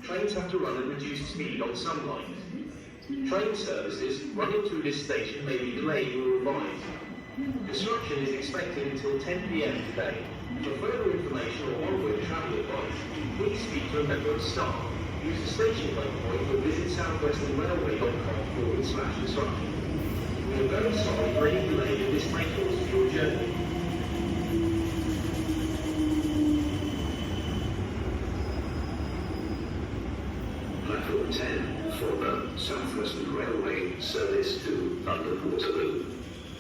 Trains have to run at reduced speed on some lines. Train services running through this station may be delayed or revised. Disruption is expected until 10 p.m. today. For further information or onward travel advice, please speak to a member of staff. Use the station waypoint or visit southwesternrailway.com/disruption. We are very sorry for any delay that this may cause to your journey. Platform 10 for the Southwestern Railway service to London Waterloo.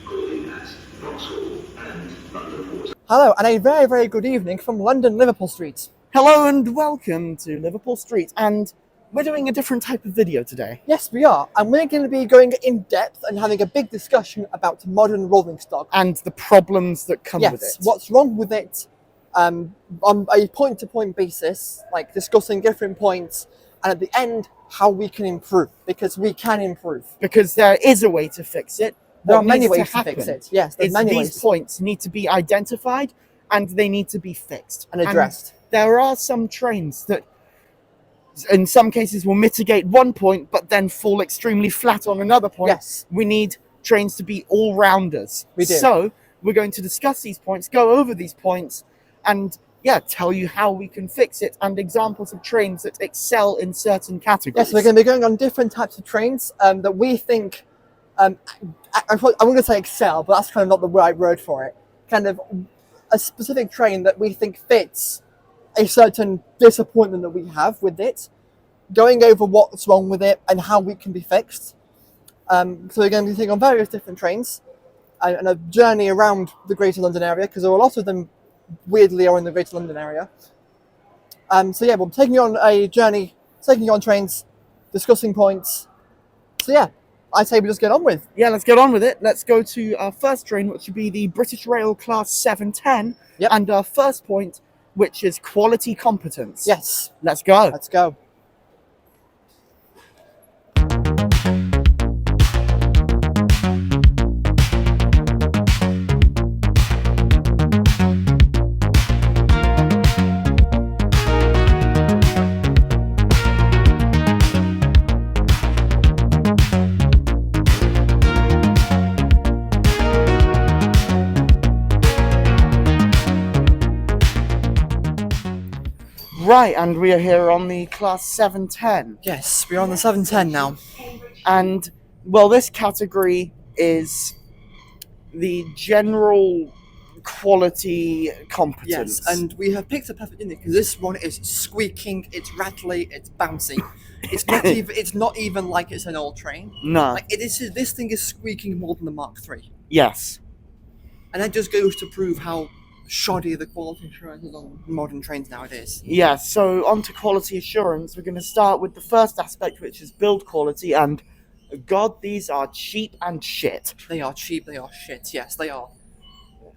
Calling at Vauxhall and London Waterloo. Hello, and a very, very good evening from London, Liverpool Street. Hello and welcome to Liverpool Street, and we're doing a different type of video today. Yes, we are, and we're going to be going in depth and having a big discussion about modern rolling stock. And the problems that come with it. What's wrong with it on a point-to-point basis, like discussing different points, and at the end, how we can improve, because we can improve. Because there is a way to fix it. There are many ways to fix it. Yes, there's many ways. These points need to be identified and they need to be fixed. And addressed. And there are some trains that, in some cases, will mitigate one point, but then fall extremely flat on another point. Yes. We need trains to be all-rounders. We do. So, we're going to discuss these points, go over these points, and tell you how we can fix it and examples of trains that excel in certain categories. Yes, we're going to be going on different types of trains that we think, I'm going to say excel, but that's kind of not the right word for it. Kind of a specific train that we think fits a certain disappointment that we have with it, going over what's wrong with it and how we can be fixed. So we're going to be thinking on various different trains and a journey around the Greater London area, because there are a lot of them weirdly are in the Greater London area. We're taking you on a journey, taking you on trains, discussing points. So I'd say we just get on with. Yeah, let's get on with it. Let's go to our first train, which would be the British Rail Class 710. Yep. And our first point, which is quality competence. Yes. Let's go. Let's go. Right, and we are here on the Class 710. Yes, we're on the 710 now. And, well, this category is the general quality competence. Yes, and we have picked a perfect unit because this one is squeaking, it's rattly, it's bouncy. It's not even like it's an old train. No. Like this thing is squeaking more than the Mark III. Yes. And that just goes to prove how shoddy the quality assurance is on modern trains nowadays. Yeah, so on to quality assurance. We're going to start with the first aspect, which is build quality, and God, these are cheap and shit. They are cheap, they are shit, yes, they are.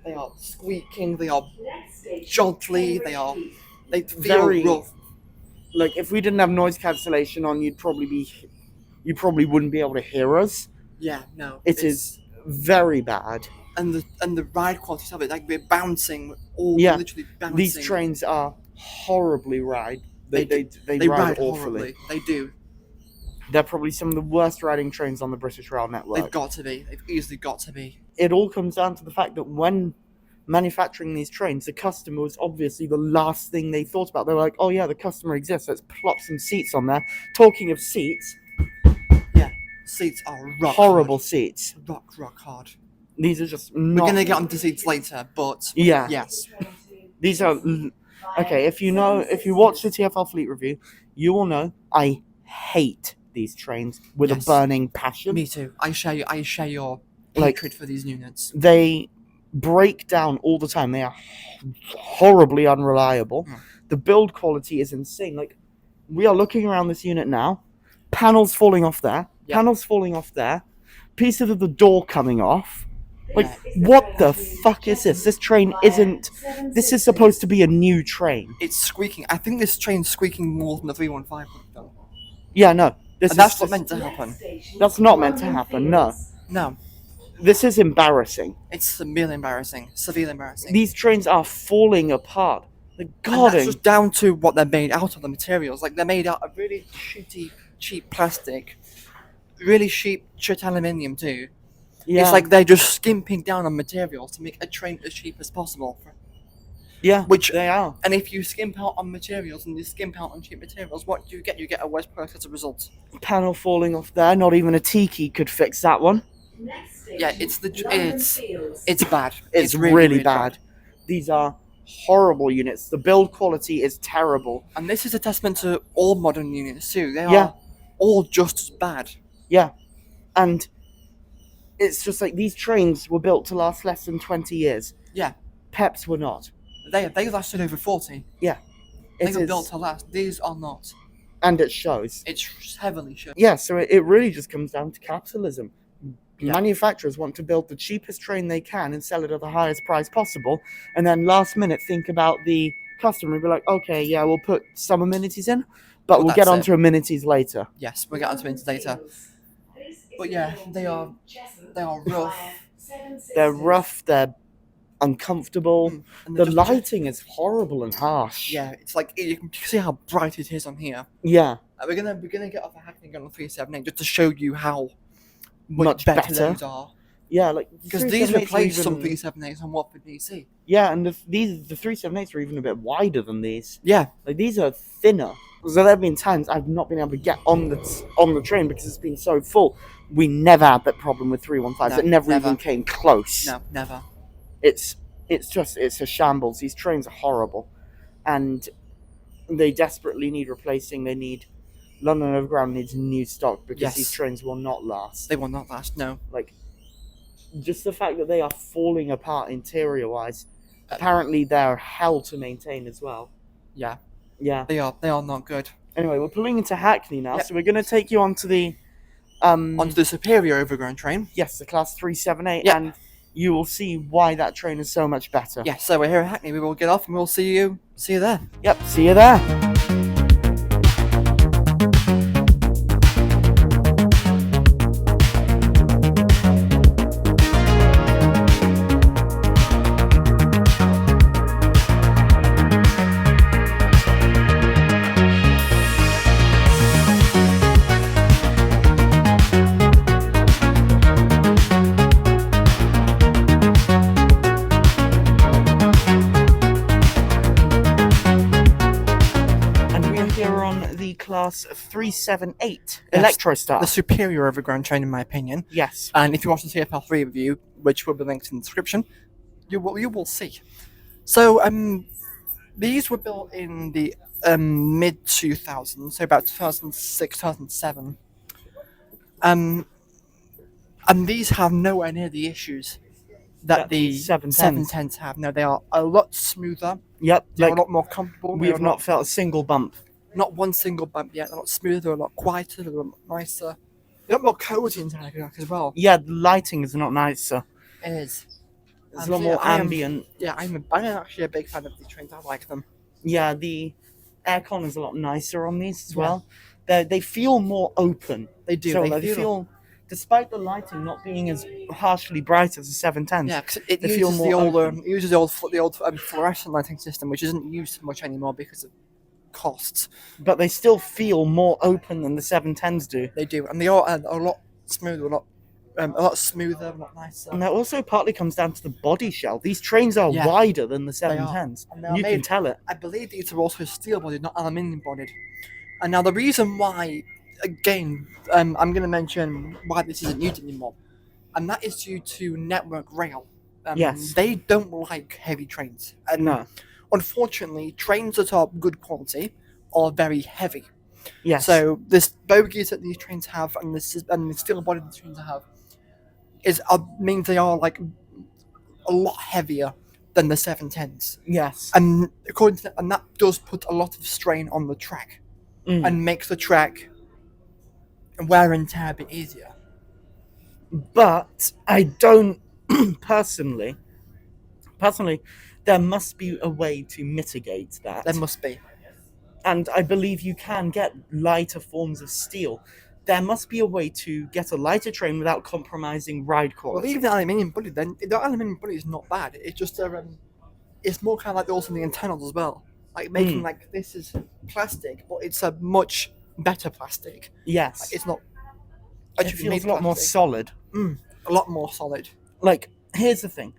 They are squeaking, they are joltly, they feel Very rough. Like, if we didn't have noise cancellation on, you probably wouldn't be able to hear us. Yeah, no. It is very bad. And the ride quality of it, like we're bouncing, literally bouncing. These trains are horribly ride. They ride awfully. Horribly. They do. They're probably some of the worst riding trains on the British Rail network. They've got to be. They've easily got to be. It all comes down to the fact that when manufacturing these trains, the customer was obviously the last thing they thought about. They were like, oh yeah, the customer exists, let's plop some seats on there. Talking of seats. Yeah, seats are horrible seats. Rock hard. These are just not... We're going to get onto seats later, but... Yeah. Yes. These are... Okay, if you watch the TfL Fleet review, you will know I hate these trains with a burning passion. Me too. I share your hatred for these units. They break down all the time. They are horribly unreliable. The build quality is insane. Like, we are looking around this unit now. Panels falling off there. Yep. Panels falling off there. Pieces of the door coming off. Like, what the fuck is this? This train isn't... This is supposed to be a new train. It's squeaking. I think this train's squeaking more than the 315 would have done. Yeah, no. That's not meant to happen. That's not meant to happen, no. No. This is embarrassing. It's severely embarrassing. Severely embarrassing. These trains are falling apart. The And that's garding. just down to what they're made out of, the materials. Like, they're made out of really shitty, cheap plastic, really cheap aluminium too. Yeah. It's like they're just skimping down on materials to make a train as cheap as possible. Yeah, Which they are. And if you skimp out on materials and you skimp out on cheap materials, what do you get? You get a worse product as a result. Panel falling off there. Not even a tiki could fix that one. Yeah, it's bad. It's really, really bad. These are horrible units. The build quality is terrible. And this is a testament to all modern units too. They Yeah. are all just as bad. Yeah, and it's just like these trains were built to last less than 20 years. Yeah. Peps were not. They lasted over 40. Yeah. They were built to last. These are not. And it shows. It's heavily shown. Yeah, so it really just comes down to capitalism. Yeah. Manufacturers want to build the cheapest train they can and sell it at the highest price possible, and then last minute think about the customer and be like, okay, yeah, we'll put some amenities in, but we'll get that's onto amenities later. Yes, we'll get onto it later. But yeah, they are rough. They're rough, they're uncomfortable. And The they're just- lighting is horrible and harsh. Yeah, it's like you can see how bright it is on here. Yeah. We're gonna get off a Hackney on 378 just to show you how Much better better. those are. Yeah, like Because these 378s are replace some even- 378s on Watford DC. Yeah, and the 378s are even a bit wider than these. Yeah, Like these are thinner. So there have been times I've not been able to get on the train because it's been so full. We never had that problem with 315s. No, it never never. even came close. no, never. It's a shambles. These trains are horrible, and they desperately need replacing. They need London Overground needs new stock because Yes. these trains will not last. They will not last. No. Like just the fact that they are falling apart interior wise. Apparently they're hell to maintain as well. Yeah, Yeah. they are not good. Anyway, we're pulling into Hackney now, Yep. so we're going to take you onto the Onto the superior overground train. yes, the class 378, Yep. and you will see why that train is so much better. Yeah, so we're here at Hackney. We will get off and we'll see you there. Yep, see you there. And we are here on the class 378 Yes, Electrostar. The superior overground train, in my opinion. Yes. And if you watch the TFL3 review, which will be linked in the description, you will see. So these were built in the mid 2000s, so about 2006, 2007. And these have nowhere near the issues that the 710s 710s have. No, they are a lot smoother. Yep. They're Like, a lot more comfortable. we have not felt a single bump. Not one single bump yet. They're a lot smoother, they're a lot quieter, they're a lot nicer. They're a lot more cozy inside as well. Yeah, the lighting is not nicer. It is. It's And a lot so, more I am- ambient. Yeah, I'm actually a big fan of these trains. I like them. Yeah, the aircon is a lot nicer on these as Yeah. well. They feel more open. They do. So they they feel, despite the lighting not being as harshly bright as the 710s. Yeah, because it they feel uses more the old, open. it uses the old fluorescent lighting system, which isn't used much anymore because of costs. But they still feel more open than the 710s do. They do, and they are a lot smoother, a lot smoother, a lot nicer. And that also partly comes down to the body shell. These trains are Yeah. wider than the are. 710s. And they are You can made- tell it. I believe these are also steel bodied, not aluminium bodied. And now the reason why, again, I'm going to mention why this isn't used anymore, and that is due to Network Rail. Yes. They don't like heavy trains. And No. unfortunately, trains that are good quality are very heavy. Yes. So this bogies that these trains have, and the steel body that these trains have, means they are like a lot heavier than the 710s. yes. And and that does put a lot of strain on the track Mm. and makes the track wear and tear a bit easier. But I don't personally, there must be a way to mitigate that. There must be. And I believe you can get lighter forms of steel. There must be a way to get a lighter train without compromising ride Well, quality. even the aluminium body, then the aluminium body is not bad. It's just it's more kind of like also the internals as well. like making like this is plastic, but it's a much better plastic. Yes. It's not. It actually feels made a lot more plastic. solid. A lot more solid. Like, here's the thing.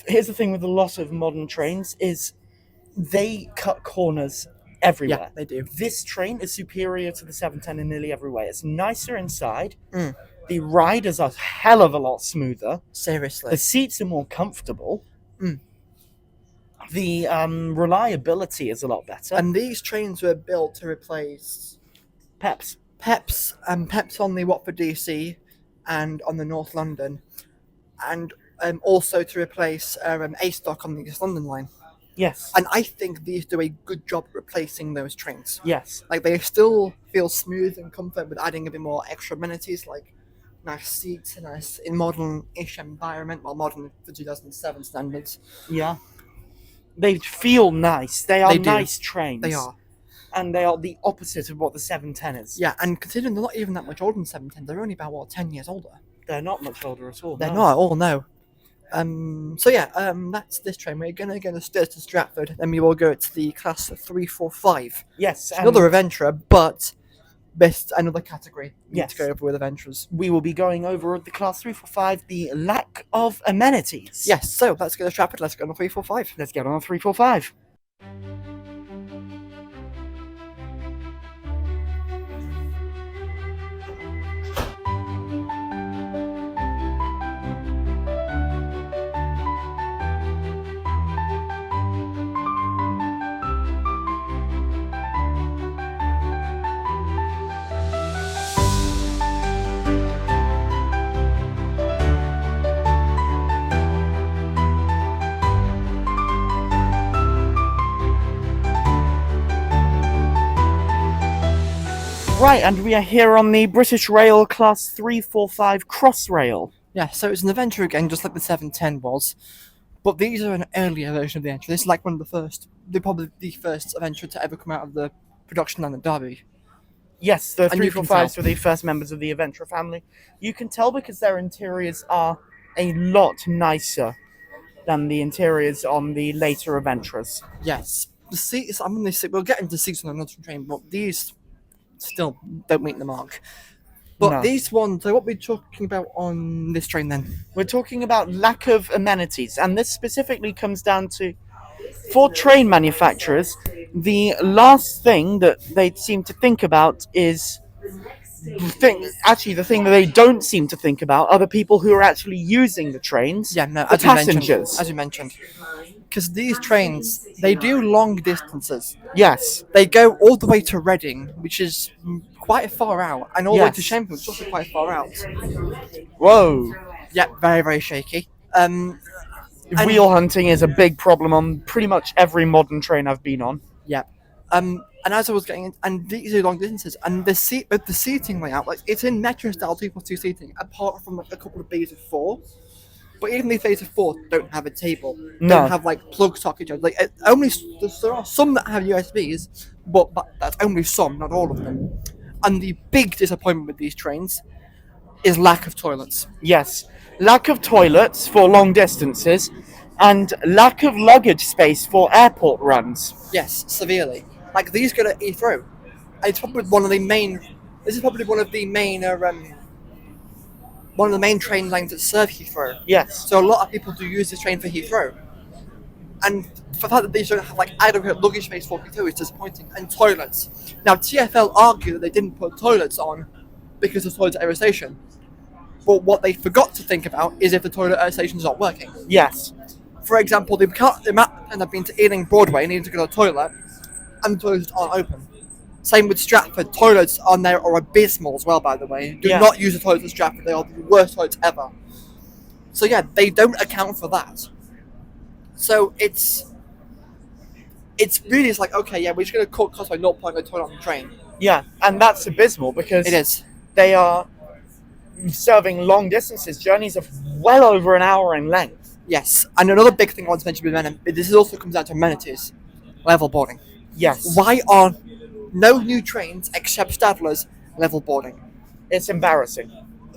Here's the thing with a lot of modern trains is they cut corners everywhere. Yeah, they do. This train is superior to the 710 in nearly every way. It's nicer inside. Mm. The riders are a hell of a lot smoother. Seriously. The seats are more comfortable. Mm. The reliability is a lot better. And these trains were built to replace Peps. Peps on the Watford DC and on the North London, and also to replace A stock on the East London line. Yes. And I think these do a good job replacing those trains. Yes. Like they still feel smooth and comfort with adding a bit more extra amenities like nice seats, a nice in modern-ish environment, well modern for 2007 standards. Yeah. They feel nice. They are nice trains. They are. And they are the opposite of what the 710 is. Yeah, and considering they're not even that much older than 710, they're only about 10 years older. They're not much older at all. They're not at all, no. So yeah, that's this train. We're gonna go to Stratford, then we will go to the class 345. Yes, It's another adventurer, but best another category. We need Yes. to go over with adventurers. we will be going over the class 345, the lack of amenities. Yes, so let's go to Stratford. Let's go on 345. Let's get on a 345. Right, and we are here on the British Rail Class 345 Crossrail. Yeah, so it's an adventure again, just like the 710 was. But these are an earlier version of the adventure. This is like one of the first, they're probably the first adventure to ever come out of the production line at Derby. Yes, the And you can 345s tell. were the first members of the Adventure family. You can tell because their interiors are a lot nicer than the interiors on the later Adventurers. Yes, the seats. I'm gonna say we'll get into seats on another train, but these still don't meet the mark. But No. these ones, so what we're talking about on this train then? We're talking about lack of amenities, and this specifically comes down to, for train manufacturers, the last thing that they seem to think about is the thing that they don't seem to think about are the people who are actually using the trains. Yeah, no, the as you mentioned, passengers. as you mentioned, because these trains they do long distances. Yes. They go all the way to Reading, which is quite far out, and all the way Yes. to Shameford, which is also quite far out. Whoa. Yeah, very, very shaky. And- Wheel hunting is a big problem on pretty much every modern train I've been on. Yeah. And as I was getting in, and these are long distances, and the seating layout, like it's in metro style 2+2 seating, apart from like a couple of bays of 4. But even these bays of 4 don't have a table. No. Don't have like plug sockets. Like there are some that have USBs, but that's only some, not all of them. And the big disappointment with these trains is lack of toilets. Yes. Lack of toilets for long distances and lack of luggage space for airport runs. Yes, severely. Like these go to Heathrow. And it's probably one of the main. This is probably one of the main train lines that serve Heathrow. Yes. So a lot of people do use this train for Heathrow. And for the fact that these don't have like adequate luggage space for Heathrow is disappointing. And toilets. Now TfL argue that they didn't put toilets on because the toilets at every station. But what they forgot to think about is if the toilet at a station is not working. Yes. For example, the amount I've been to Ealing Broadway needing to go to the toilet, and the toilets aren't open. Same with Stratford. Toilets on there are abysmal as well, by the way. Do Yeah. not use the toilets at Stratford. They are the worst toilets ever. So yeah, they don't account for that. So it's really like, okay, yeah, we're just going to cut costs by not putting a toilet on the train. Yeah, and that's abysmal because It is. they are serving long distances, journeys of well over an hour in length. Yes. And another big thing I want to mention with this also comes down to amenities. Level boarding. Yes. Why are no new trains except Stadler's level boarding? It's embarrassing.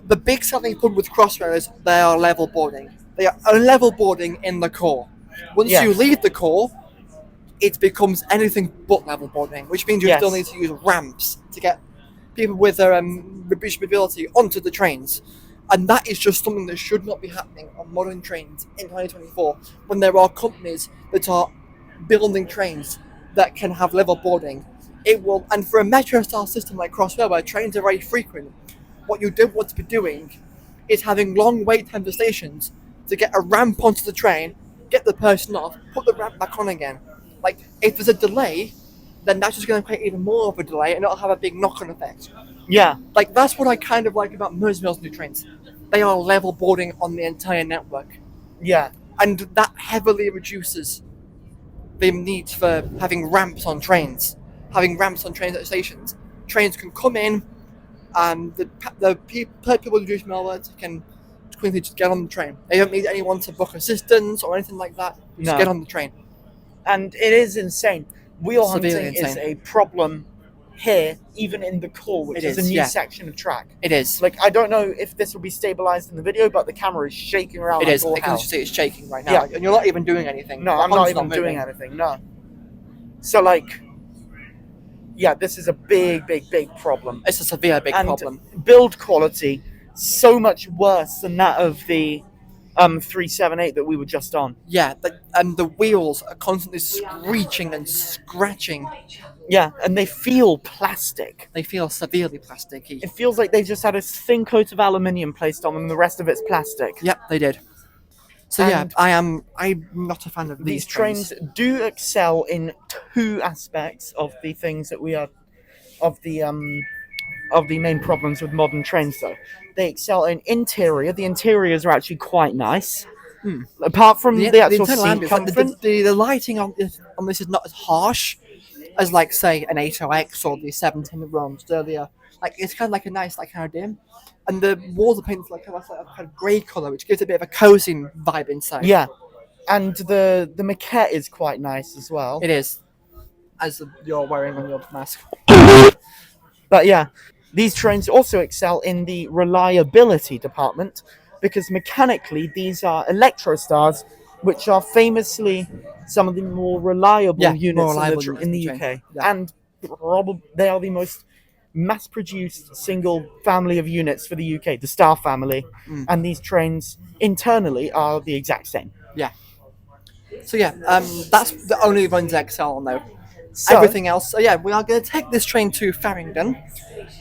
The big selling point with Crossrail is they are level boarding. They are level boarding in the core. Once Yes. you leave the core, it becomes anything but level boarding, which means you Yes. still need to use ramps to get people with their reduced mobility onto the trains. And that is just something that should not be happening on modern trains in 2024 when there are companies that are building trains that can have level boarding. It will, and for a metro style system like Crossrail where trains are very frequent, what you don't want to be doing is having long wait times at stations to get a ramp onto the train, get the person off, put the ramp back on again. Like, if there's a delay, then that's just going to create even more of a delay and it'll have a big knock-on effect. Yeah. Like, that's what I kind of like about Merseyrail's new trains. They are level boarding on the entire network. Yeah. And that heavily reduces the need for having ramps on trains. Having ramps on trains at stations. Trains can come in, and the people with reduced mobility can quickly just get on the train. They don't need anyone to book assistance or anything like that. Just get on the train. And it is insane. Wheel Severely hunting is insane. a problem here, even in the core, which It is a is, new yeah. section of track. It is. Like, I don't know if this will be stabilized in the video, but the camera is shaking around It like is. all I can hell. just see it's shaking right now. Yeah. And you're not even doing anything. No, The I'm not hunt's even doing moving. anything, no. So, like, yeah, this is a big, big, big problem. It's a severe big And problem. build quality, so much worse than that of the 378 that we were just on. Yeah, and the wheels are constantly screeching and scratching. Yeah, and they feel plastic. They feel severely plasticky. It feels like they've just had a thin coat of aluminium placed on them and the rest of it's plastic. Yep, they did. So And I'm not a fan of These these trains. do excel in two aspects of the things that we are of the main problems with modern trains though. They excel in interior. The interiors are actually quite nice. Apart from the actual internal seat ambience, comfort. like the lighting on this is not as harsh as, like, say, an 8OX or the 710 that runs earlier. Like, it's kind of like a nice, like, kind of dim. And the walls are painted like a kind of grey colour, which gives it a bit of a cosy vibe inside. Yeah, and the maquette is quite nice as well. It is, as you're wearing on your mask. But yeah, these trains also excel in the reliability department because mechanically these are Electrostars, which are famously some of the more reliable units more reliable in the units in the UK. train. Yeah. And they are the most mass-produced single family of units for the UK, the Star family. And these trains internally are the exact same. Yeah. So yeah, that's the only ones that excel on though. So, Everything else. So yeah, we are going to take this train to Farringdon,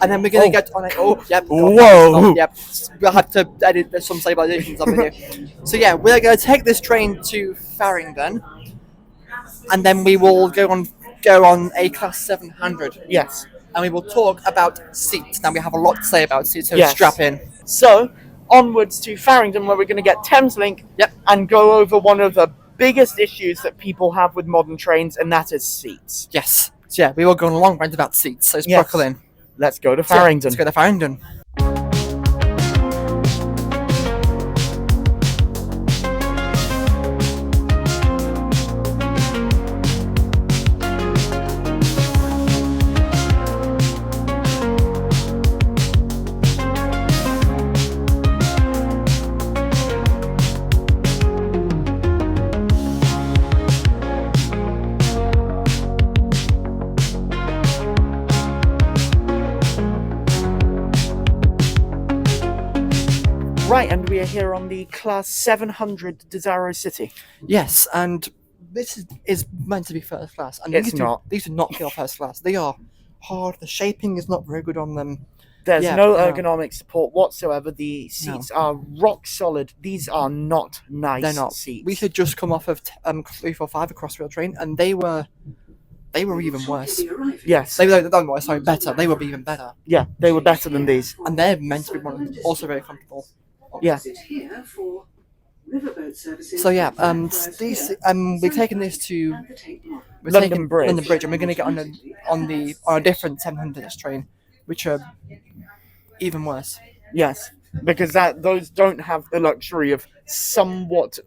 and then we're going to get on it. Oh, yep. Whoa. Yep. We'll have to edit some stabilizations of it here. So yeah, we're going to take this train to Farringdon, and then we will go on a Class 700. yes. And we will talk about seats. Now we have a lot to say about seats, so Yes. strap in. So, onwards to Farringdon, where we're going to get Thameslink and go over one of the biggest issues that people have with modern trains, and that is seats. Yes. So yeah, we will go on a long rant about seats, so Yes. buckle in. Let's go to So, yeah, Farringdon. let's go to Farringdon. Right, and we are here on the Class 700 Desaro City. Yes, and this is meant to be first class, and It's not. These do not feel first class. They are hard. The shaping is not very good on them. There's Yeah, no no. ergonomic support whatsoever. The seats are rock solid. These are not nice They're not. seats. We had just come off of 345 across rail train, and they were even worse. Yes. They were better. They were even better, Yeah, they were better than these. and they're meant to be also very comfortable. Yeah. So yeah, these we're taking this to London Bridge. London Bridge, and we're going to get on a different 700 train, which are even worse. Yes, because those don't have the luxury of somewhat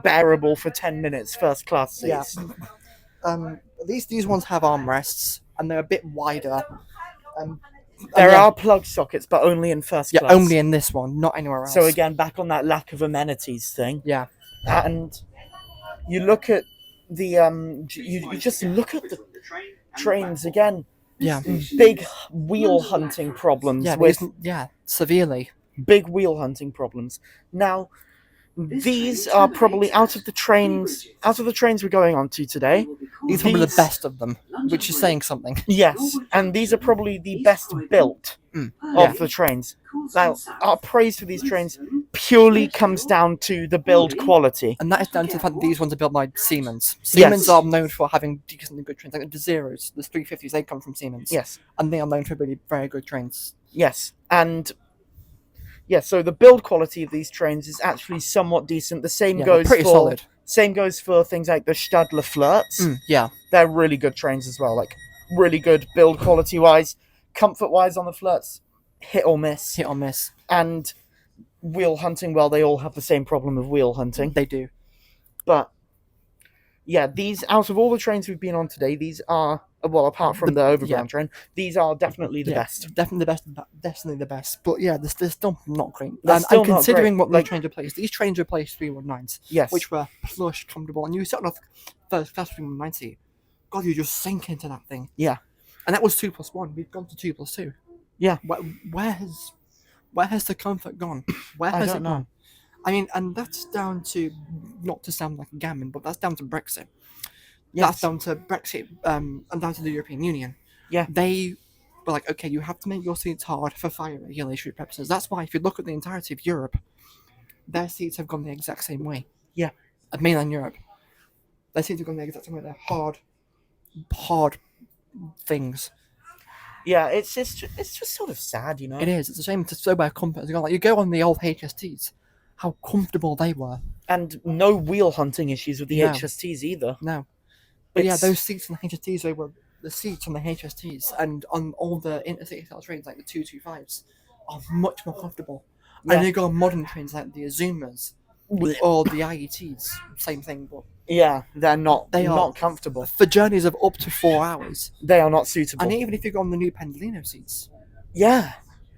bearable for 10 minutes first class seats. Yeah. These ones have armrests, and they're a bit wider. There are plug sockets, but only in first class. Yeah, only in this one, not anywhere else. So again, back on that lack of amenities thing. Yeah. And you look at you just look at the trains again. Yeah. Big wheel hunting problems. Severely. Big wheel hunting problems. Now, these are probably out of the trains we're going on to today. These are probably the best of them, which is saying something. Yes, and these are probably the best built of the trains. Now, our praise for these trains purely comes down to the build quality. And that is down to the fact that these ones are built by Siemens. Siemens are known for having decently good trains. Like the Zeros, the 350s, they come from Siemens. Yes. And they are known for really very good trains. Yes, and so the build quality of these trains is actually somewhat decent. The same goes pretty for solid. Same goes for things like the Stadler Flirts. They're really good trains as well. Like really good build quality wise, comfort wise on the Flirts, hit or miss. Hit or miss. And wheel hunting, well, they all have the same problem of wheel hunting. They do. But yeah, these out of all the trains we've been on today, these are apart from the overground train, these are definitely the best. Definitely the best. But yeah, they're still not great. They're still not considering great. what these trains replaced, these trains replaced 319s. Yes. Which were plush, comfortable, and you sat on a first class 319. God, you just sink into that thing. Yeah. And that was 2+1. We've gone to 2+2. Yeah. Where has the comfort gone? Where has it gone? I mean, and that's down to, not to sound like a gammon, but that's down to Brexit. Yes. That's down to Brexit and down to the European Union. Yeah. They were like, okay, you have to make your seats hard for fire regulatory purposes. That's why if you look at the entirety of Europe, their seats have gone the exact same way. Yeah. Of mainland Europe. Their seats have gone the exact same way. They're hard things. Yeah, it's just sort of sad, you know. It is. It's a shame to so bad comfort. Like, you go on the old HSTs, how comfortable they were. And no wheel hunting issues with the HSTs either. No. But those seats on the HSTs, they were the seats on the HSTs and on all the intercity style trains like the 225s are much more comfortable. Yeah. And you go on modern trains like the Azumas or the IETs, same thing, but they're not comfortable. For journeys of up to 4 hours. They are not suitable. And even if you go on the new Pendolino seats. Yeah.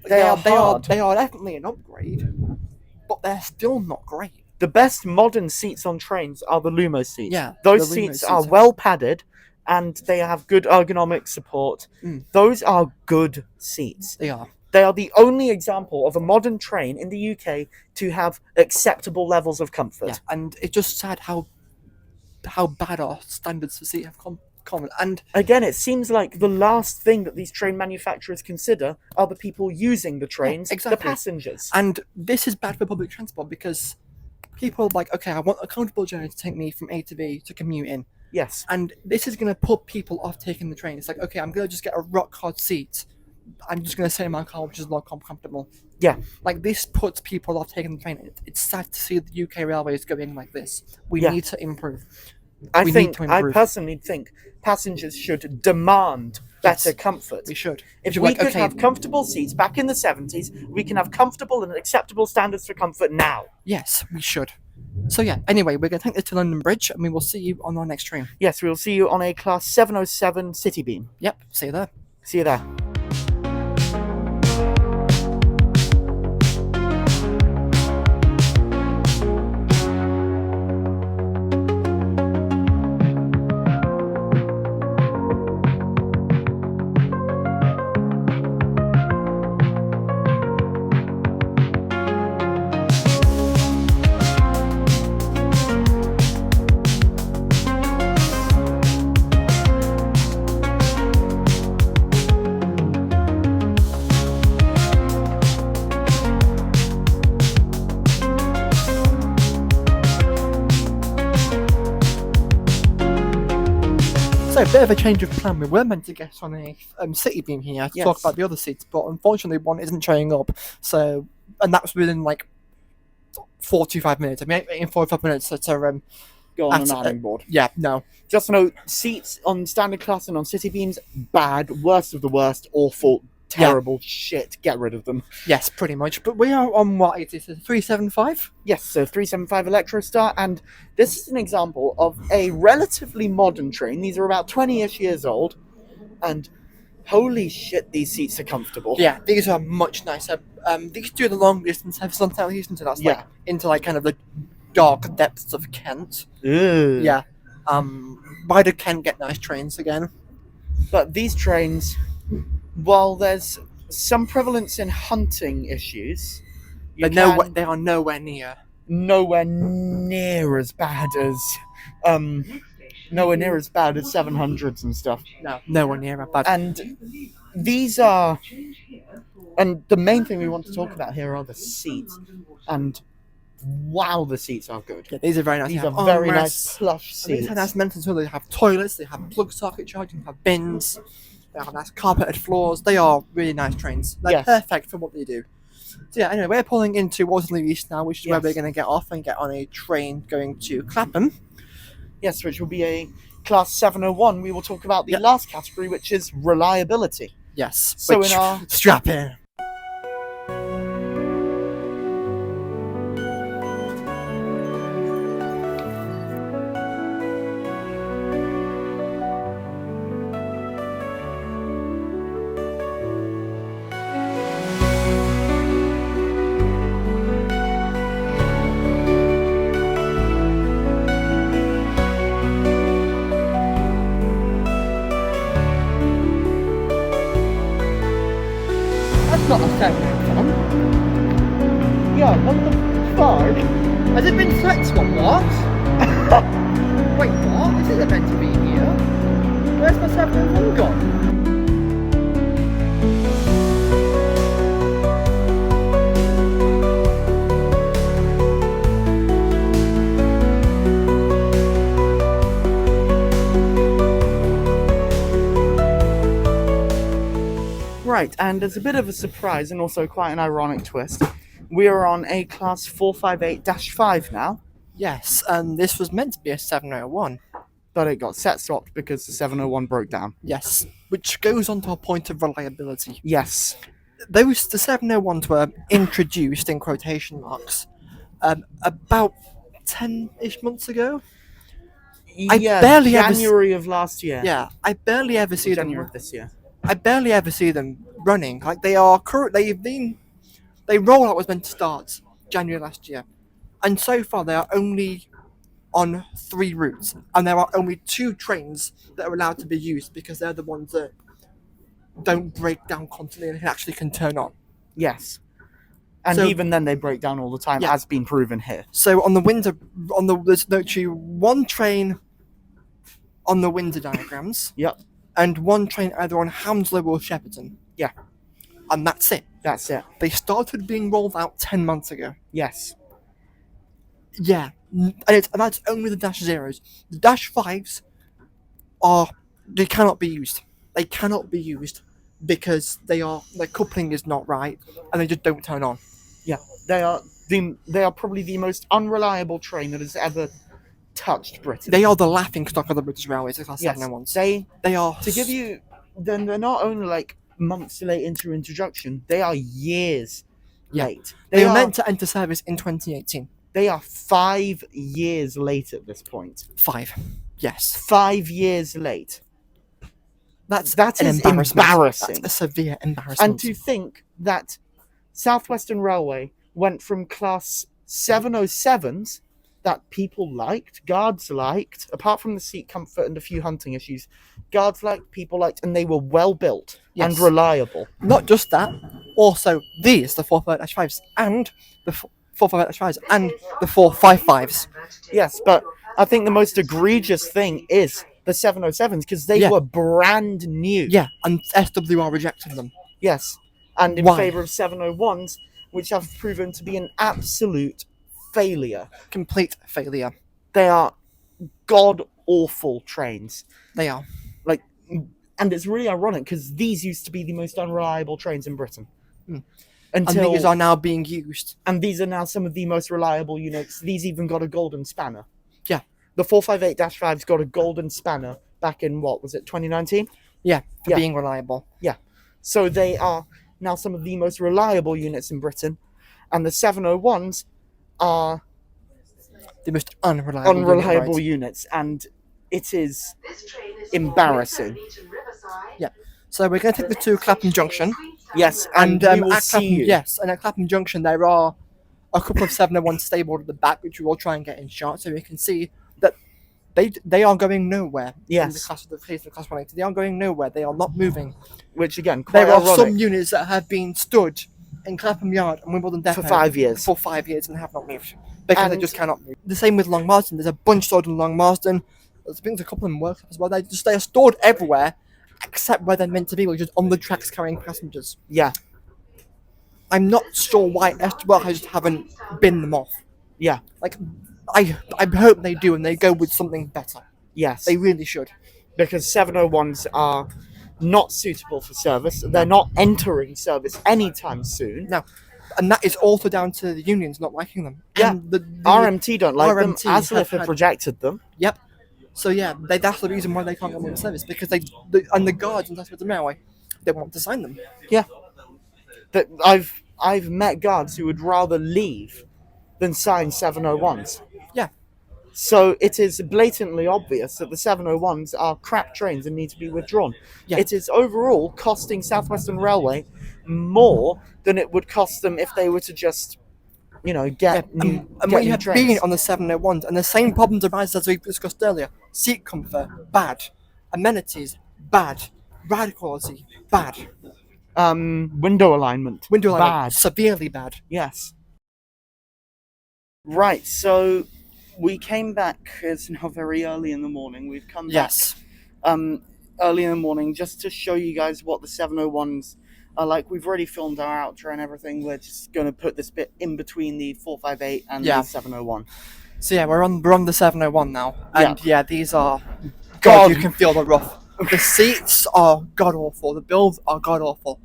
They are definitely an upgrade, but they're still not great. The best modern seats on trains are the Lumo seats. Yeah, those seats are well padded and they have good ergonomic support. Those are good seats. They are. They are the only example of a modern train in the UK to have acceptable levels of comfort. Yeah, and it's just sad how bad our standards for seat have come. And again, it seems like the last thing that these train manufacturers consider are the people using the trains, the passengers. And this is bad for public transport because people are like, okay, I want a comfortable journey to take me from A to B to commute in. Yes. And this is going to put people off taking the train. It's like, okay, I'm going to just get a rock hard seat. I'm just going to sit in my car, which is not comfortable. Yeah. Like, this puts people off taking the train. It's sad to see the UK railways going like this. We need to improve. I personally think passengers should demand better comfort. We should. If we could have comfortable seats back in the 70s, we can have comfortable and acceptable standards for comfort now. Yes, we should. So yeah, anyway, we're going to take this to London Bridge and we will see you on our next train. Yes, we will see you on a Class 707 City Beam. Yep, see you there. See you there. So, a bit of a change of plan. We were meant to get on a City Beam here to talk about the other seats, but unfortunately one isn't showing up. So, and that was within like 45 minutes. I mean, in 45 minutes to go on an ironing board. Yeah, no. Just note, seats on standard class and on City Beams, bad, worst of the worst, awful, terrible shit. Get rid of them. Yes, pretty much. But we are on what is it, 375? Yes, so 375 Electrostar, and this is an example of a relatively modern train. These are about 20-ish years old, and holy shit, these seats are comfortable. Yeah, these are much nicer. These do the long distance have some Houston to that, like into like kind of the dark depths of Kent. Ew. Yeah. Ryder can get nice trains again. But these trains, while there's some prevalence in hunting issues, But they are nowhere near. nowhere near as bad as nowhere near as bad as 700s and stuff. No, nowhere near that bad. And these are, and the main thing we want to talk about here are the seats. And wow, the seats are good. Yeah, these are very nice. These They are have very armrests. nice plush And these seats. have nice maintenance. They have toilets. They have plug socket charging. They have bins. They have nice carpeted floors. They are really nice trains. They're Yes. perfect for what they do. So yeah, anyway, we're pulling into Waterloo East now, which is where Yes. we're going to get off and get on a train going to Clapham. Yes, which will be a Class 701. We will talk about the Yep. last category, which is reliability. Yes. So which, in our strap in. That's not a 701. yeah, what the fuck? Has it been flex one? What? Wait, what? This isn't meant to be here. Where's my 701 gone? Right, and as a bit of a surprise and also quite an ironic twist, we are on a Class 458-5 now, Yes, and this was meant to be a 701. but it got set swapped because the 701 broke down. Yes, which goes on to a point of reliability. Yes. The 701s were introduced in quotation marks about 10-ish months ago. I barely ever January of last year. Yeah, I barely ever see them. January of this year. I barely ever see them running. Like they are currently they rollout was meant to start January last year, and so far they are only on 3 routes, and there are only 2 trains that are allowed to be used because they're the ones that don't break down constantly and actually can turn on. Yes. And So- even then they break down all the time, Yeah. as been proven here. So there's literally 1 train on the Windsor diagrams. Yep. And 1 train either on Hounslow or Shepperton. Yeah. And that's it. That's it. They started being rolled out 10 months ago. Yes. Yeah. And that's only the Dash Zeros. The Dash 5s they cannot be used. They cannot be used because their coupling is not right and they just don't turn on. Yeah. They are probably the most unreliable train that has ever touched Britain. They are the laughing stock of the British Railways, the Class Yes. 701s. They are To give you, then they're not only like months late into introduction, they are years Yeah. late. They were are meant to enter service in 2018. They are 5 years late at this point. 5. Yes. 5 years late. That an is embarrassment. embarrassing. That's a severe embarrassment. And to think that South Western Railway went from Class 707s that people liked, guards liked, apart from the seat comfort and a few hunting issues, guards liked, people liked, and they were well built and Yes. reliable. Not just that, also these, the 458-5s, and the 458-5s, and the 455s. Yes, but I think the most egregious thing is the 707s because they Yeah. were brand new. Yeah, and SWR rejected them. Yes, and in Why? favour of 701s, which have proven to be an absolute failure. Complete failure. They are god awful trains. They are. Like, and it's really ironic because these used to be the most unreliable trains in Britain. And Until these are now being used. and these are now some of the most reliable units. These even got a golden spanner. Yeah. The 458-5's got a golden spanner back in what was it, 2019? Yeah, for Yeah. being reliable. So they are now some of the most reliable units in Britain, and the 701s are The most unreliable. unreliable unit, units, and it is embarrassing. right. So we're going to take the to Clapham Junction. Yes, and we will at see Clapham, you. yes, and at Clapham Junction there are a couple of 701s stabled at the back, which we will try and get in shot, so we can see that They are going nowhere. Yes. In the case of Class 180, they are going nowhere. They are not moving. Which again, quite There are ironic. some units that have been stood in Clapham Yard and Wimbledon Depot For 5 years. For 5 years and have not moved because they And- just cannot move. The same with Long Marston. There's a bunch stored in Long Marston. There's been a couple in workshops as well. They are stored everywhere except where they're meant to be, which is on the tracks carrying passengers. Yeah. I'm not sure why SWL just haven't bin them off. Yeah. Like, I hope they do and they go with something better. Yes. They really should. Because 701s are not suitable for service. They're not entering service anytime soon. No. And that is also down to the unions not liking them. Yeah. And the RMT don't like them. RMT ASLIF have had- rejected them. Yep. So yeah, that's the reason why they can't go in service, because and the guards and that's what the railway, they want to sign them. Yeah. That I've met guards who would rather leave than sign 701s. Yeah. So it is blatantly obvious that the 701s are crap trains and need to be withdrawn. Yeah. It is overall costing South Western Railway more than it would cost them if they were to just, get new And get when you new have trains. been on the 701s, and the same problems arise as we discussed earlier: seat comfort, bad; amenities, bad; ride quality, bad; Window alignment. window alignment, Bad. severely bad. Yes. Right, so we came back. It's now very early in the morning. We've come Yes. back early in the morning just to show you guys what the 701s are like. We've already filmed our outro and everything. We're just going to put this bit in between the 458 and Yeah. the 701. So yeah, we're on the 701 now, and yeah, these are God. God. You can feel the rough. The seats are god awful. The builds are god awful,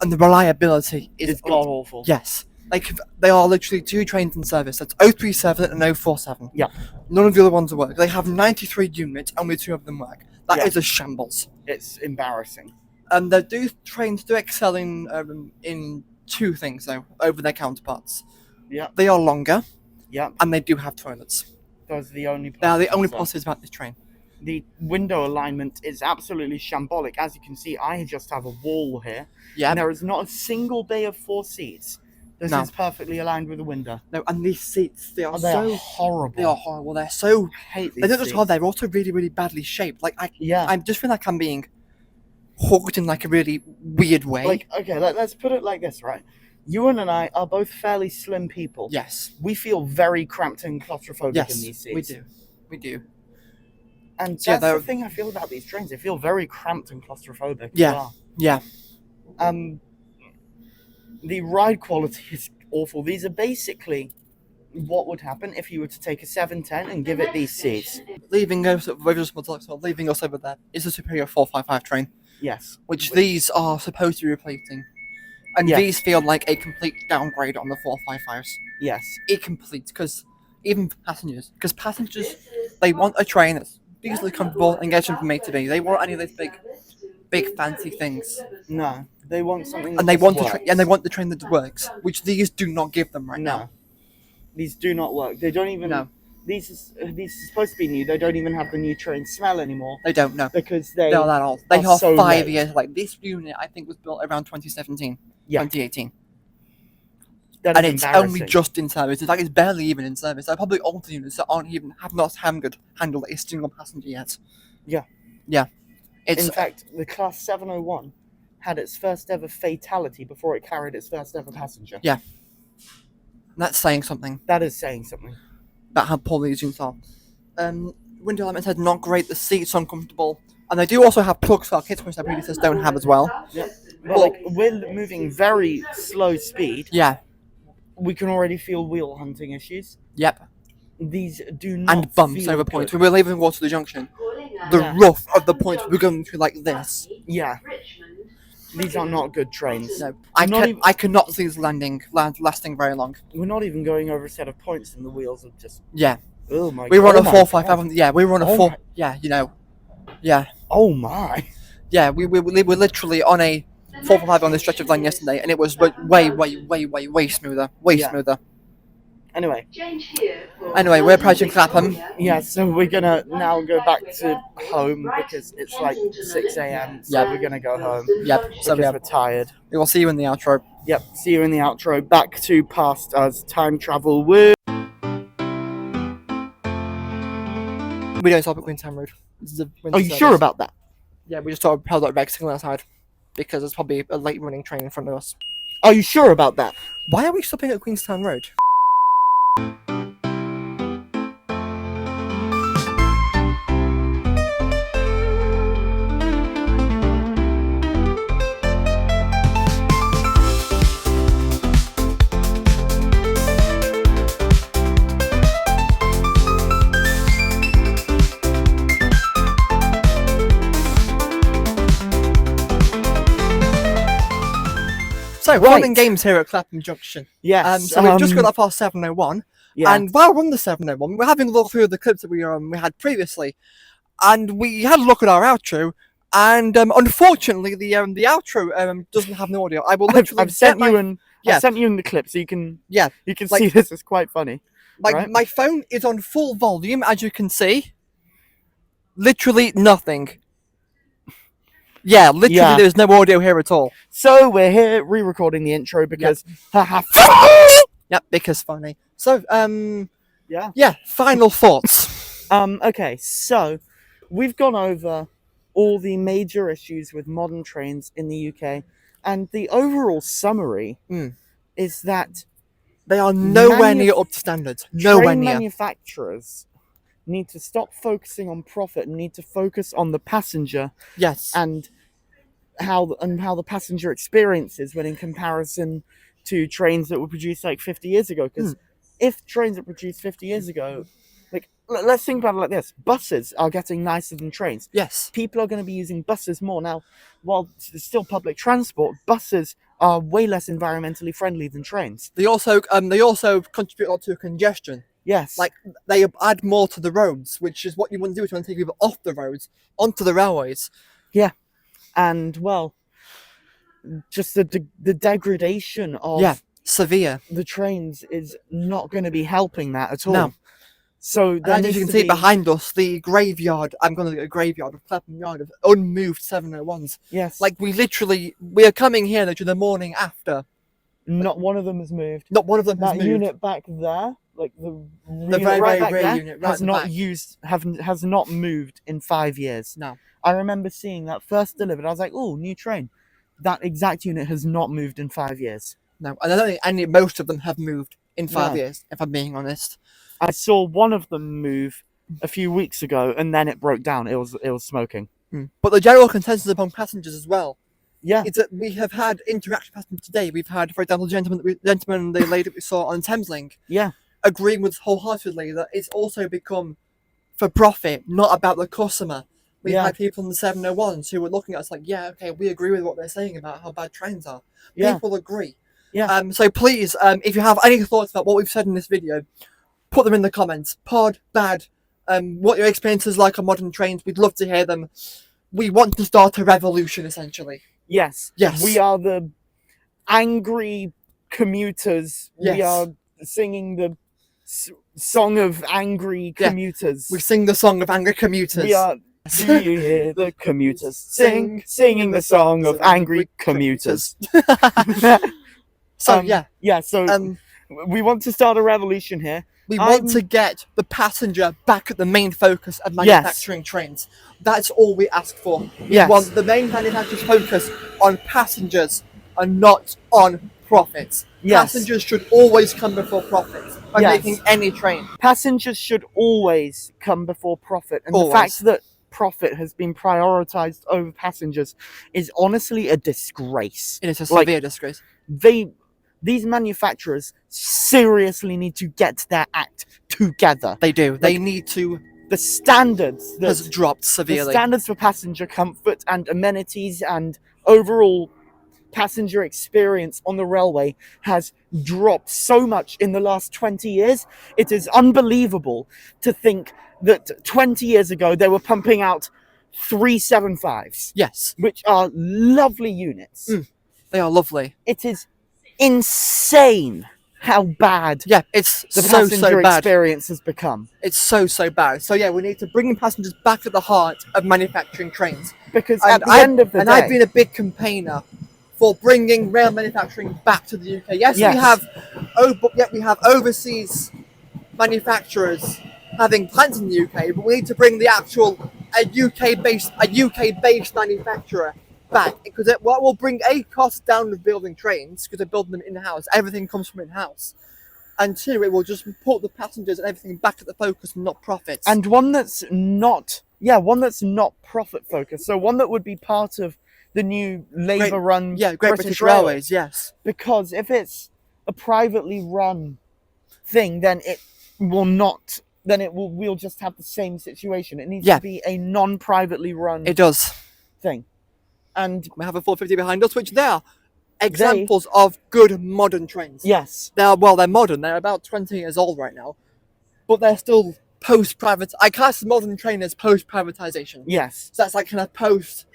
and the reliability is It's god awful. Yes. Like, they are literally two trains in service. That's 037 and 047. Yeah. None of the other ones work. They have 93 units, only two of them work. That is Yeah. a shambles. It's embarrassing. And the trains do excel in two things, though, over their counterparts. Yeah. They are longer, Yeah. and they do have toilets. Those are the only They are the only positives. positives about this train. The window alignment is absolutely shambolic. As you can see, I just have a wall here. Yeah. And there is not a single bay of 4 seats that No. is perfectly aligned with the window. No, and these seats, they are They are so horrible. They are horrible. They're so. I hate these They're not just seats. hard. They're also really, really badly shaped. Like Yeah. I just feel like I'm being hooked in like a really weird way. Like, okay, let's put it like this, right? Ewan and I are both fairly slim people. yes, We feel very cramped and claustrophobic in these seats. we do. And Yeah, that's the they're- thing I feel about these trains. They feel very cramped and claustrophobic. Yeah. As well. Yeah, The ride quality is awful. These are basically what would happen if you were to take a 710 and give it these seats. leaving us over there is a superior 455 train, Yes. which these are supposed to be replacing, and Yeah. these feel like a complete downgrade on the 455s. Yes. Incomplete, because passengers, they want a train that's reasonably comfortable and gets them from A to B. They want any of those big fancy things, No. They want something that and they just want works. the train that works, which these do not give them right No. now. These do not work. They don't even... No. These are supposed to be new. They don't even have the new train smell anymore. They don't know. Because they... They're that old. They are are so 5 late. years. Like, this unit, I think, was built around 2017, Yeah. 2018, That and is it's embarrassing. only just in service. It's like it's barely even in service. There are probably older units that have not handled a single passenger yet. Yeah. Yeah. It's In fact, the Class 701 had its first ever fatality before it carried its first ever passenger. Yeah. That's saying something That is saying something. about how poor these units are. Window alignments are not great. The seats are uncomfortable, and they do also have plug sockets, which their predecessors don't have as well. But like, we're moving very slow speed. Yeah. We can already feel wheel hunting issues. Yep. These do not And bumps feel over good. points. When we were leaving Waterloo Junction, the Yeah. rough of the points we were going through like this. Yeah. These are not good trains. No, Not even- I cannot see this lasting very long. We're not even going over a set of points and the wheels are just... Yeah. Oh my god. We were on Oh a my 455. God. Yeah, we were on a Oh 4. my- Yeah, you know. Yeah. Oh my. Yeah, we were literally on a 455 on the stretch of line yesterday, and it was way smoother. Way Yeah. smoother. Anyway. Anyway, we're approaching Clapham. Yeah, so we're gonna now go back to home because it's like 6 a.m. So Yep. we're gonna go home Yep. So because we're tired. we will see you in the outro. Yep, see you in the outro. Back to past us time travel. Woo! We don't stop at Queenstown Road. This is a winter Are you service. sure about that? Yeah, we just saw a red signal outside because there's probably a late running train in front of us. Are you sure about that? Why are we stopping at Queenstown Road? So, fun and games here at Clapham Junction. Yes. So we've just got off our 701, Yeah. and while we're on the 701, we're having a look through the clips that we had previously, and we had a look at our outro, and unfortunately, the outro doesn't have no audio. I will literally I've sent you Yeah. I've sent you in the clip so you can like, see this is quite funny. Right? My phone is on full volume, as you can see. Literally nothing. Yeah, literally Yeah. there's no audio here at all. So we're here re-recording the intro because Yep, because funny. So, yeah. final thoughts. Okay, so we've gone over all the major issues with modern trains in the UK, and the overall summary is that They are nowhere near up to standards. Nowhere train near. manufacturers need to stop focusing on profit and need to focus on the passenger Yes. and how the passenger experience is when in comparison to trains that were produced like 50 years ago. Because if trains are produced 50 years ago, like let's think about it like this: buses are getting nicer than trains. Yes. People are going to be using buses more now. While it's still public transport, buses are way less environmentally friendly than trains. They also contribute a lot to congestion. Yes. Like, they add more to the roads, which is what you want to do to take people off the roads onto the railways. Yeah. And, well, just the degradation of severe. the trains is not going to be helping that at all. No. So And as you can see behind us, the graveyard, I'm going to get a graveyard of Clapham Yard of unmoved 701s. Yes. Like, we are coming here literally the morning after. Not one of them has moved. Not one of them has That moved. unit back there, like the very, right very back rear there, unit, right has at the not back. has not moved in 5 years. No. I remember seeing that first delivered. I was like, "Oh, new train." That exact unit has not moved in 5 years. No, and I don't think most of them have moved in 5 No. years, if I'm being honest. I saw one of them move a few weeks ago, and then it broke down. It was smoking. But the general consensus among passengers as well Yeah. is that we have had interaction passengers today. We've had, for example, the gentleman and the lady that we saw on Thameslink Yeah. agreeing with us wholeheartedly that it's also become for profit, not about the customer. We've had people in the 701s who were looking at us like, yeah, okay, we agree with what they're saying about how bad trains are. Yeah. People agree. Yeah. So please, if you have any thoughts about what we've said in this video, put them in the comments. Pod, bad, what your experience is like on modern trains. We'd love to hear them. We want to start a revolution, essentially. Yes. Yes. We are the angry commuters. Yes. We are singing the song of angry commuters. We sing the song of angry commuters. We are. Do you hear the commuters singing the song of angry commuters? So So we want to start a revolution here. we want to get the passenger back at the main focus of manufacturing trains. That's all we ask for. We want the main manufacturers focus on passengers and not on profits. Yes. Passengers should always come before profits when Yes. making any train. Passengers should always come before profit, and Always. the fact that profit has been prioritized over passengers is honestly a disgrace. It is a severe disgrace. These manufacturers seriously need to get their act together. They do. They need to. The standards Has dropped the severely. standards for passenger comfort and amenities and overall passenger experience on the railway has dropped so much in the last 20 years. It is unbelievable to think that 20 years ago they were pumping out 375s, Yes, which are lovely units. they are lovely. It is insane how bad Yeah, it's the so passenger bad. experience has become. It's so bad. So yeah, we need to bring passengers back at the heart of manufacturing trains. Because at the end of the day, I've been a big campaigner for bringing rail manufacturing back to the UK. Yes. we have overseas manufacturers having plants in the UK, but we need to bring the actual a UK-based manufacturer back, because what will bring cost down with building trains, because they're building them in-house. Everything comes from in-house. And two, it will just put the passengers and everything back at the focus, not profits. And one that's not profit focused. So one that would be part of the new Labour-run Great British Railways, yes. Because if it's a privately run thing, then it will not. Then we'll just have the same situation. It needs to be a non-privately run. It does. Thing. And we have a 450 behind us, which they are examples of good modern trains. Yes. They're modern. They're about 20 years old right now, but they're still post-private. I class the modern train as post-privatization. Yes. So that's like kind of post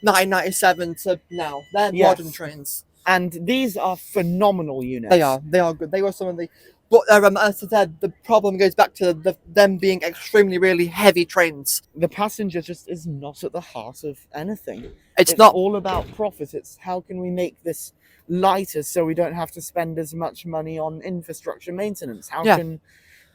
1997 to now. They're modern trains. And these are phenomenal units. They are good. They were some of the. But as I said, the problem goes back to them being extremely, really heavy trains. The passenger just is not at the heart of anything. It's not all about profit. It's how can we make this lighter so we don't have to spend as much money on infrastructure maintenance? How can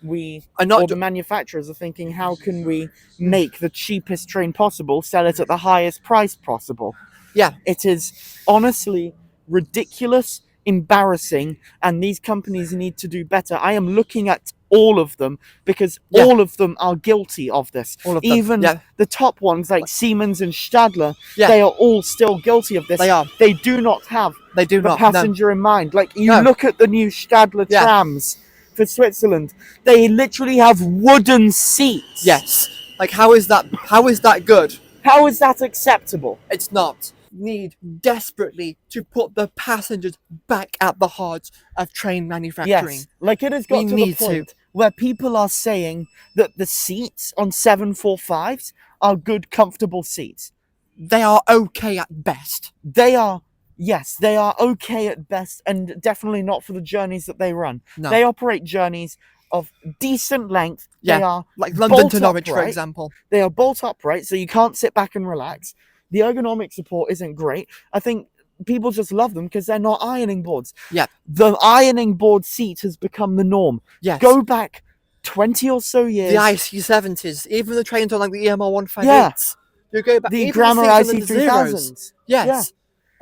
we, the manufacturers are thinking, how can we make the cheapest train possible, sell it at the highest price possible? Yeah. It is honestly ridiculous, embarrassing, and these companies need to do better. I am looking at all of them because all of them are guilty of this. Even the top ones like Siemens and Stadler, they are all still guilty of this. They are. They do not have the passenger in mind. Like look at the new Stadler trams for Switzerland. They literally have wooden seats. Yes. Like how is that good? How is that acceptable? It's not. Need desperately to put the passengers back at the heart of train manufacturing. Yes, like it has got to the point where people are saying that the seats on 745s are good, comfortable seats. They are okay at best. They are okay at best, and definitely not for the journeys that they run. No. They operate journeys of decent length. Yeah, they are like London to Norwich, for example. They are bolt upright, so you can't sit back and relax. The ergonomic support isn't great. I think people just love them because they're not ironing boards. Yeah. The ironing board seat has become the norm. Yes. Go back 20 or so years. The IC70s, even the trains on like the EMR 158s. You go back. The Grammar IC3000s. Yes. Yeah.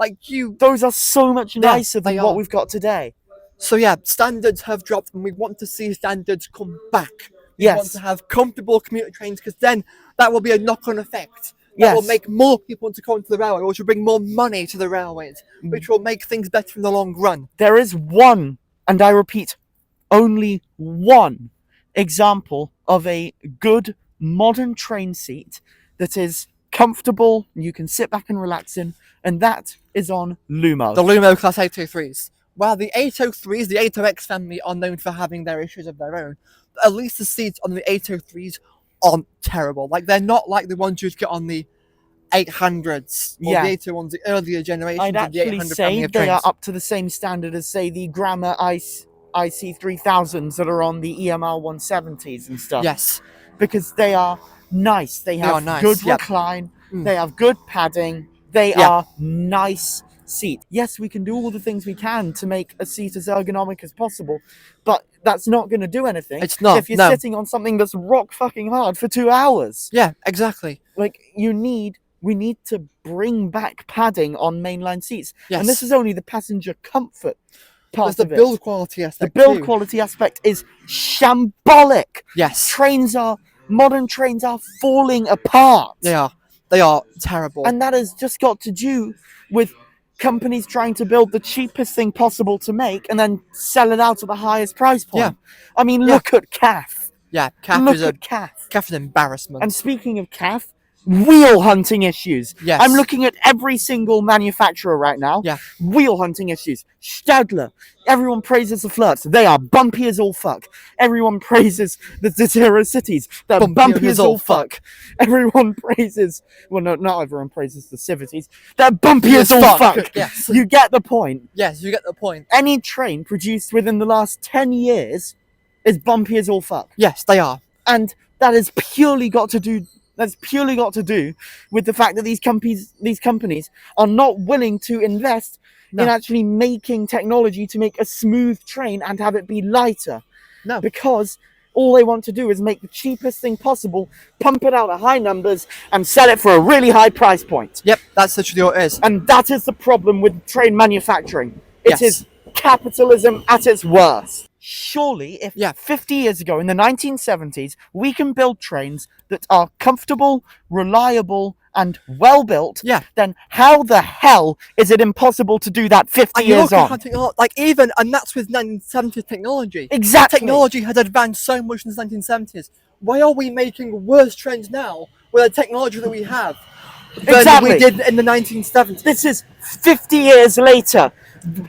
Like those are so much nicer than what we've got today. So standards have dropped, and we want to see standards come back. We want to have comfortable commuter trains, because then that will be a knock-on effect. That will make more people want to come into the railway, which will bring more money to the railways, which will make things better in the long run. There is one, and I repeat, only one example of a good modern train seat that is comfortable, you can sit back and relax in, and that is on Lumo. The Lumo Class 803s. While the 803s, the 8OX family, are known for having their issues of their own, at least the seats on the 803s aren't terrible. Like, they're not like the ones you'd get on the 800s or the 801s, the earlier generations I'd of the 800 actually family say of trains. they are up to the same standard as, say, the Grammar IC3000s that are on the EMR 170s and stuff. Yes. Because they are nice. They have good recline. They have good padding. They are nice seat. Yes, we can do all the things we can to make a seat as ergonomic as possible, but that's not going to do anything. It's not. If you're sitting on something that's rock fucking hard for 2 hours. Yeah, exactly. Like, we need to bring back padding on mainline seats. Yes. And this is only the passenger comfort part There's of the it. build quality aspect. The build quality aspect is shambolic. Yes. Modern trains are falling apart. They are terrible. And that has just got to do with companies trying to build the cheapest thing possible to make and then sell it out at the highest price point. Yeah. I mean, look at CAF. Yeah, CAF look is at CAF. CAF is an embarrassment. And speaking of CAF, wheel hunting issues. Yes. I'm looking at every single manufacturer right now. Yeah. Wheel hunting issues. Stadler. Everyone praises the Flirts. They are bumpy as all fuck. Everyone praises the Zero Cities. They're bumpy as all fuck. Everyone praises... Well, no, not everyone praises the Civities. They're bumpy as all fuck. Yes. You get the point. Yes, you get the point. Any train produced within the last 10 years is bumpy as all fuck. Yes, they are. And that has purely got to do... That's purely got to do with the fact that these companies are not willing to invest in actually making technology to make a smooth train and have it be lighter. No. Because all they want to do is make the cheapest thing possible, pump it out at high numbers, and sell it for a really high price point. Yep, that's literally what it is. And that is the problem with train manufacturing. It Yes. is capitalism at its worst. Surely, if Yeah. 50 years ago, in the 1970s, we can build trains that are comfortable, reliable, and well built, Yeah. then how the hell is it impossible to do that 50 And you years look at on? how and that's with 1970s technology. Exactly. Technology has advanced so much in the 1970s. Why are we making worse trains now with the technology that we have than Exactly. we did in the 1970s? This is 50 years later.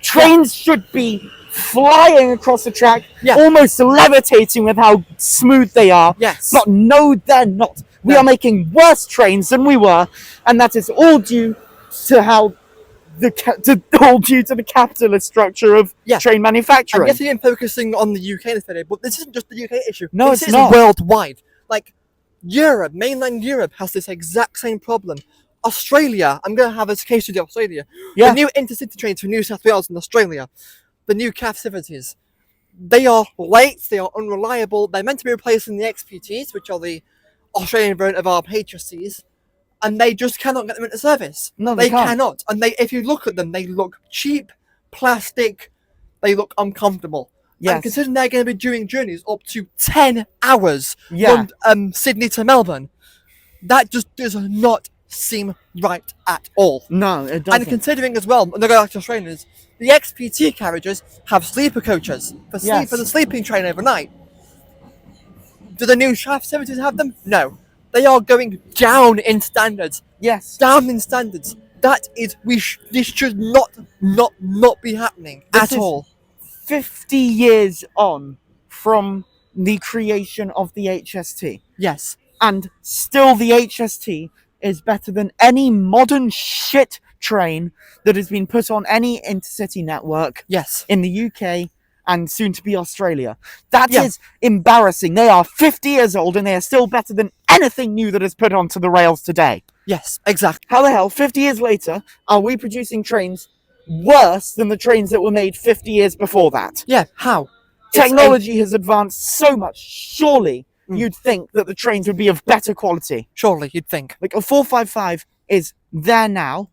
Trains should be flying across the track, Yeah. almost levitating with how smooth they are. Yes. But no, they're not. We No. are making worse trains than we were, and that is all due to how all due to the capitalist structure of train I'm manufacturing. guessing I'm focusing on the UK this video, but this isn't just the UK issue. No, this it's is not. worldwide. Like Europe, mainland Europe has this exact same problem. Australia, I'm going to have a case study of Australia. Yeah. The new intercity trains from New South Wales and Australia, the new CAF 70s, they are late, they are unreliable, they're meant to be replacing the XPTs, which are the Australian variant of our HSCs, and they just cannot get them into service. No, they can't. cannot. And if you look at them, they look cheap, plastic, they look uncomfortable. Yes. And considering they're going to be doing journeys up to 10 hours Yeah. from Sydney to Melbourne, that just does not seem right at all. No, it doesn't. And considering as well, and they're going back to Australians, the XPT carriages have sleeper coaches for Yes. for the sleeping train overnight. Do the new Shaft 70s have them? No. They are going down in standards. Yes. Down in standards. That is, this should not be happening This at is- all. 50 years on from the creation of the HST. Yes. And still the HST is better than any modern shit train that has been put on any intercity network Yes. in the UK and soon to be Australia. That Yeah. is embarrassing. They are 50 years old and they are still better than anything new that is put onto the rails today. Yes, exactly. How the hell, 50 years later, are we producing trains worse than the trains that were made 50 years before that? Yeah, how? Technology has advanced so much. Surely Mm. you'd think that the trains would be of better quality. Surely, you'd think. Like a 455 is there now.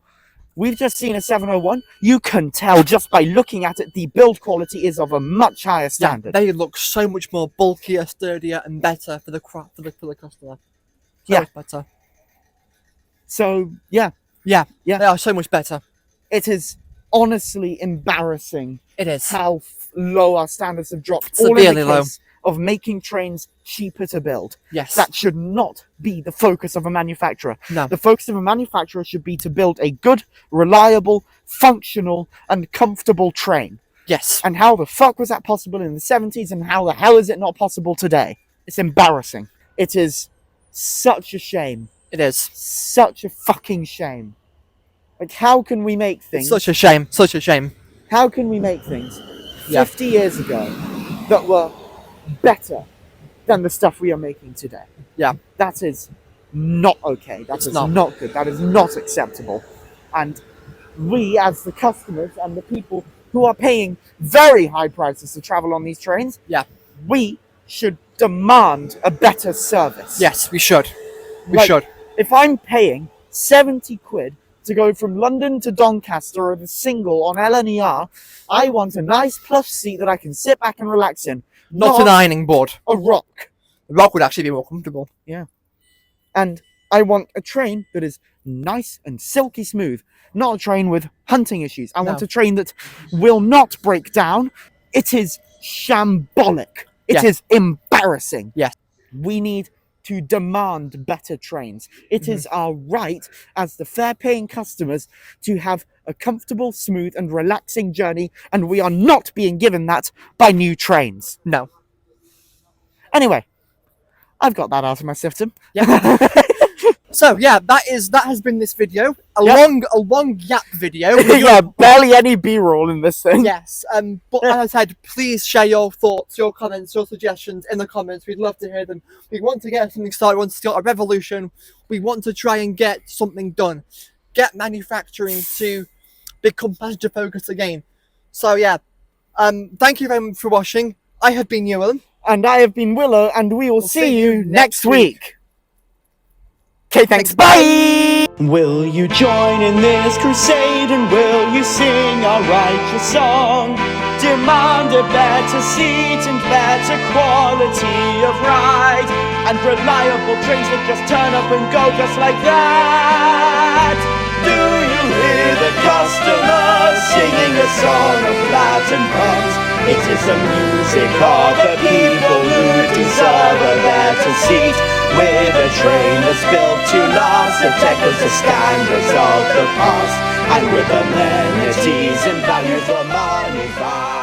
We've just seen a 701. You can tell just by looking at it, the build quality is of a much higher standard. Yeah, they look so much more bulkier, sturdier, and better for the customer. So Yeah. much better. So, yeah, Yeah, Yeah. they are so much better. it is honestly embarrassing It is. how low our standards have dropped. All in Severely the low. case of making trains cheaper to build. Yes. That should not be the focus of a manufacturer. No. The focus of a manufacturer should be to build a good, reliable, functional, and comfortable train. Yes. And how the fuck was that possible in the 70s, and how the hell is it not possible today? It's embarrassing. It is such a shame. It is. Such a fucking shame. Like, how can we make things... Such a shame. Such a shame. How can we make things Yeah. 50 years ago that were better than the stuff we are making today? Yeah. That is not okay. That It's is not. not good. That is not acceptable. And we, as the customers and the people who are paying very high prices to travel on these trains, Yeah. we should demand a better service. Yes, we should. We Like, should. If I'm paying 70 quid to go from London to Doncaster or the single on LNER, I want a nice plush seat that I can sit back and relax in. Not an ironing board. a rock. The rock would actually be more comfortable. And I want a train that is nice and silky smooth, not a train with hunting issues. I want No. a train that will not break down. It is shambolic. It Yeah. is embarrassing. Yes. We need to demand better trains. It is our right as the fare-paying customers to have a comfortable, smooth and relaxing journey, and we are not being given that by new trains. No. Anyway, I've got that out of my system. Yeah. So yeah, that has been this video. A Yep. long gap video. Yeah, barely any B-roll in this thing. Yes. But as I said, please share your thoughts, your comments, your suggestions in the comments. We'd love to hear them. We want to get something started. We want to start a revolution. We want to try and get something done. Get manufacturing to become passenger focused again. So yeah. Thank you very much for watching. I have been Ewan. And I have been Willow, and we will see you next week. Okay, thanks, bye! Will you join in this crusade, and will you sing our righteous song? Demand a better seat and better quality of ride, and reliable trains that just turn up and go just like that. Do you hear the customers singing a song of Latin puns? It is the music of the people who deserve a better seat, with a train that's built to last, that echoes the standards of the past, and with amenities and value for money back.